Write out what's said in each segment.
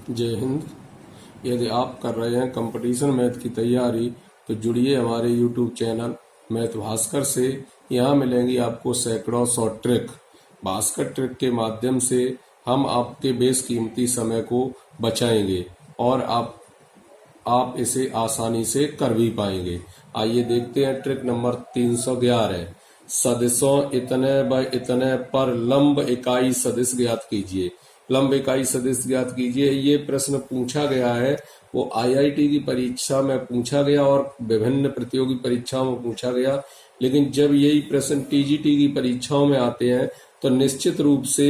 जय हिंद। यदि आप कर रहे हैं कंपटीशन मैथ की तैयारी तो जुड़िए हमारे यूट्यूब चैनल मैथ भास्कर से। यहाँ मिलेंगी आपको सैकड़ों शॉर्ट ट्रिक। भास्कर ट्रिक के माध्यम से हम आपके बेशकीमती समय को बचाएंगे और आप इसे आसानी से कर भी पाएंगे। आइए देखते हैं ट्रिक नंबर 311। सदिशों इतने ब इतने पर लंब इकाई सदिश ज्ञात कीजिए। लंब इकाई सदिश ज्ञात कीजिए, ये प्रश्न पूछा गया है। वो आईआईटी की परीक्षा में पूछा गया और विभिन्न प्रतियोगी परीक्षाओं में पूछा गया, लेकिन जब यही प्रश्न टीजीटी की परीक्षाओं में आते हैं तो निश्चित रूप से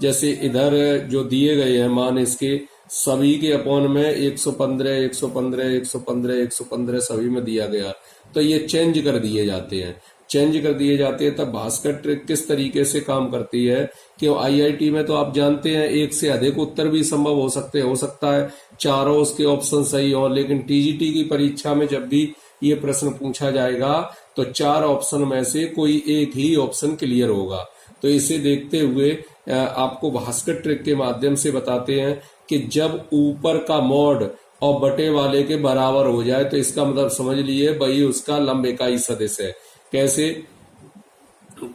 जैसे इधर जो दिए गए हैं मान, इसके सभी के अपॉन में 115 115 115 115 सभी में दिया गया, तो ये चेंज कर दिए जाते हैं। तब भास्कर ट्रिक किस तरीके से काम करती है कि आईआईटी में तो आप जानते हैं एक से अधिक उत्तर भी संभव हो सकता है चारों उसके ऑप्शन सही हो, लेकिन टीजीटी की परीक्षा में जब भी ये प्रश्न पूछा जाएगा तो 4 ऑप्शन में से कोई एक ही ऑप्शन क्लियर होगा। तो इसे देखते हुए आपको भास्कर ट्रिक के माध्यम से बताते हैं कि जब ऊपर का मॉड और बटे वाले के बराबर हो जाए तो इसका मतलब समझ लिए वही उसका लंब इकाई सदिश है। कैसे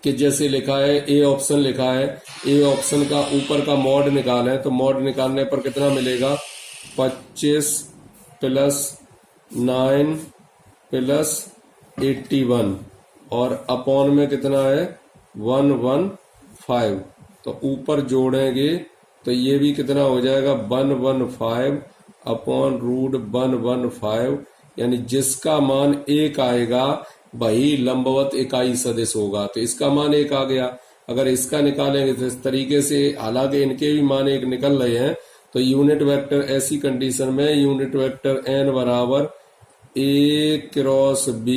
कि जैसे लिखा है ए ऑप्शन लिखा है, ए ऑप्शन का ऊपर का मॉड निकालें तो मॉड निकालने पर कितना मिलेगा 25 प्लस 9 प्लस 81 और अपॉन में कितना है 115। तो ऊपर जोड़ेंगे तो ये भी कितना हो जाएगा 115 अपॉन रूट 115, यानी जिसका मान 1 आएगा वही लंबवत इकाई सदिश होगा। तो इसका मान 1 आ गया। अगर इसका निकालेंगे तो इस तरीके से, हालांकि इनके भी मान 1 निकल रहे हैं, तो यूनिट वेक्टर ऐसी कंडीशन में यूनिट वेक्टर n बराबर a cross b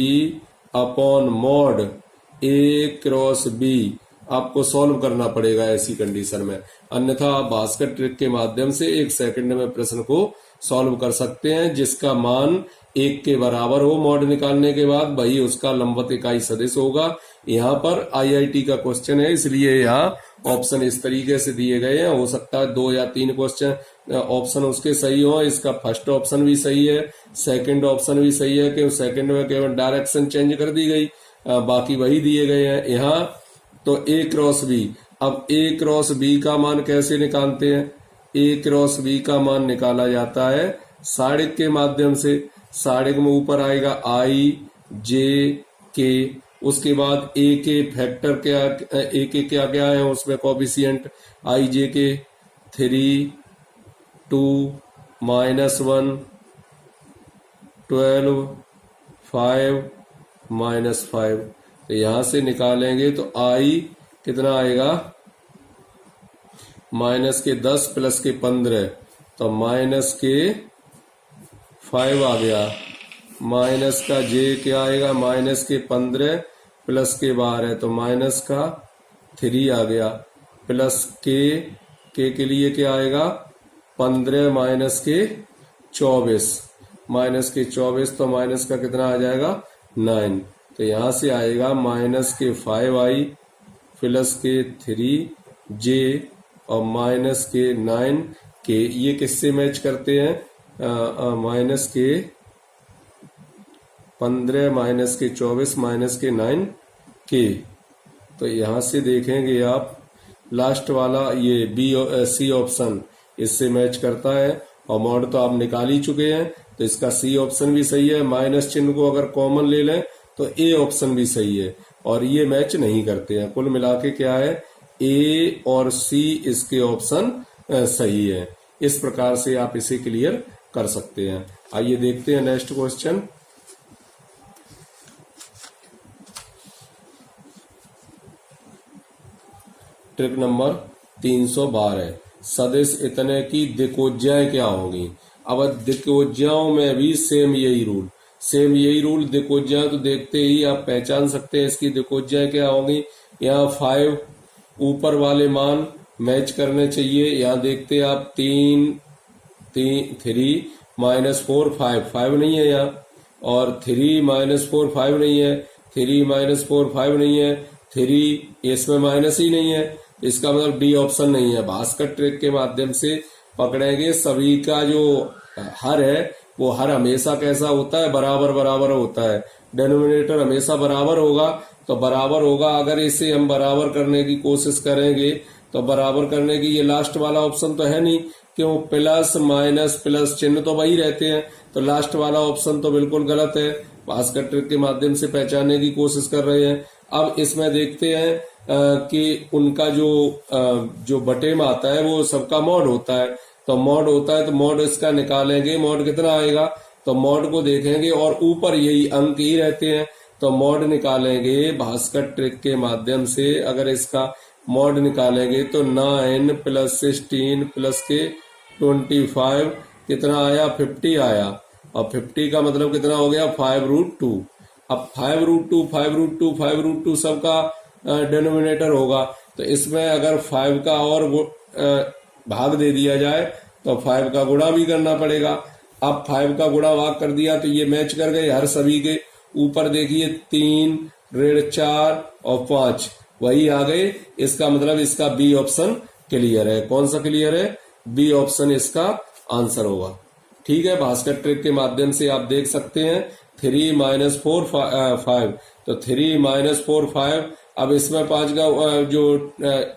upon mod a cross b आपको सॉल्व करना पड़ेगा ऐसी कंडीशन में, अन्यथा आप भास्कर ट्रिक के माध्यम से 1 सेकंड में प्रश्न को सॉल्व कर सकते हैं। जिसका मान 1 के बराबर हो मॉड निकालने के बाद वही उसका लंबवत इकाई सदिश होगा। यहाँ पर आईआईटी का क्वेश्चन है, इसलिए यहाँ ऑप्शन इस तरीके से दिए गए हैं। हो सकता है 2 या 3 क्वेश्चन ऑप्शन उसके सही हो। इसका फर्स्ट ऑप्शन भी सही है, सेकंड ऑप्शन भी सही है, क्योंकि सेकंड में केवल डायरेक्शन चेंज कर दी गई, बाकी वही दिए गए हैं यहाँ। तो ए क्रॉस बी, अब ए क्रॉस बी का मान कैसे निकालते हैं? ए क्रॉस बी का मान निकाला जाता है साड़िक के माध्यम से। साड़िक में ऊपर आएगा आई जे के, उसके बाद ए के फैक्टर क्या, ए के क्या क्या है उसमें कोफिशिएंट, आई जे के 3 2 -1 12 5 -5। तो यहां से निकालेंगे तो आई कितना आएगा माइनस के 10 प्लस के 15, तो माइनस के 5 आ गया। माइनस का जे क्या आएगा माइनस के 15 प्लस के 12, तो माइनस का 3 आ गया। प्लस के लिए क्या आएगा 15 माइनस के 24, माइनस के 24 तो माइनस का कितना आ जाएगा 9। तो यहां से आएगा माइनस के 5 आई प्लस के 3 जे और माइनस के 9 के। ये किससे मैच करते हैं? माइनस के 15 माइनस के 24 माइनस के 9 के। तो यहां से देखेंगे आप लास्ट वाला ये बी सी ऑप्शन इससे मैच करता है, और मॉड तो आप निकाल ही चुके हैं, तो इसका सी ऑप्शन भी सही है। माइनस चिन्ह को अगर कॉमन ले लें तो ए ऑप्शन भी सही है, और ये मैच नहीं करते हैं। कुल मिला के क्या है ए और सी इसके ऑप्शन सही है। इस प्रकार से आप इसे क्लियर कर सकते हैं। आइए देखते हैं नेक्स्ट क्वेश्चन। ट्रिक नंबर 312, सदिश इतने की दिक्कोज्याएं क्या होंगी? अब दिक्कोज्याओं में भी सेम यही रूल दिक्कोज्याएं तो देखते ही आप पहचान सकते हैं इसकी दिक्कोज्याएं क्या होंगी। यहाँ 5 ऊपर वाले मान मैच करने चाहिए। यहाँ देखते हैं आप 3 -4 5 नहीं है यहाँ, और 3 -4 5 नहीं है, 3 -4 5 नहीं है, 3 इसमें माइनस ही नहीं है, इसका मतलब डी ऑप्शन नहीं है। भास्कर ट्रिक के माध्यम से पकड़ेंगे सभी का जो हर है वो हर हमेशा कैसा होता है, बराबर बराबर होता है। डिनोमिनेटर हमेशा बराबर होगा, तो बराबर होगा। अगर इसे हम बराबर करने की कोशिश करेंगे तो बराबर करने की, ये लास्ट वाला ऑप्शन तो है नहीं, क्यों, प्लस माइनस प्लस चिन्ह तो वही रहते हैं, तो लास्ट वाला ऑप्शन तो बिल्कुल गलत है। भास्कर ट्रिक के माध्यम से पहचानने की कोशिश कर रहे हैं। अब इसमें देखते हैं कि उनका जो बटे में आता है वो सबका मॉड होता है, तो मॉड होता है तो मॉड इसका निकालेंगे, मॉड कितना आएगा, तो मॉड को देखेंगे और ऊपर यही अंक ही रहते हैं, तो मॉड निकालेंगे भास्कर ट्रिक के माध्यम से। अगर इसका मॉड निकालेंगे तो 9 प्लस 16 प्लस के 25 कितना आया, 50 आया, और 50 का मतलब कितना हो गया, 5√2। अब 5√2 सबका डिनोमिनेटर होगा, तो इसमें अगर 5 का और भाग दे दिया जाए तो 5 का गुणा भी करना पड़ेगा। अब 5 का गुणा भाग कर दिया तो ये मैच कर गए हर सभी के। ऊपर देखिए 3 ऋण 4 और 5 वही आ गए, इसका मतलब इसका बी ऑप्शन क्लियर है। कौन सा क्लियर है, बी ऑप्शन इसका आंसर होगा। ठीक है, भास्कर ट्रिक के माध्यम से आप देख सकते हैं 3 - 4 5, तो 3 - 4 5। अब इसमें 5 का जो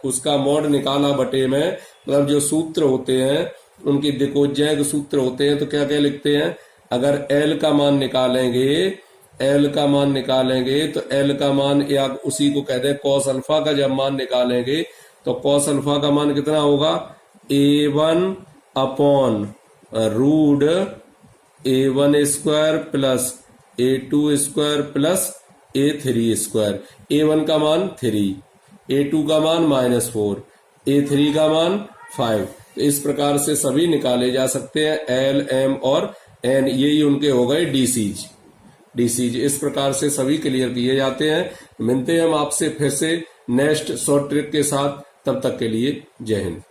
उसका मॉड निकाला बटे में, मतलब जो सूत्र होते हैं उनकी दिकोज्याय के सूत्र होते हैं, तो क्या क्या लिखते हैं, अगर एल का मान निकालेंगे, एल का मान निकालेंगे तो एल का मान, या उसी को कहते हैं कॉस अल्फा का जब मान निकालेंगे तो कॉस अल्फा का मान कितना होगा, A1 upon root A1 square plus A2 square plus A3 square. A1 का मान 3, A2 का मान -4, A3 का मान 5। तो इस प्रकार से सभी निकाले जा सकते हैं, L, M और N, यही उनके हो गए डीसीज। इस प्रकार से सभी क्लियर किए जाते हैं। मिलते हैं हम आपसे फिर से नेक्स्ट शॉर्ट ट्रिक के साथ, तब तक के लिए जय हिंद।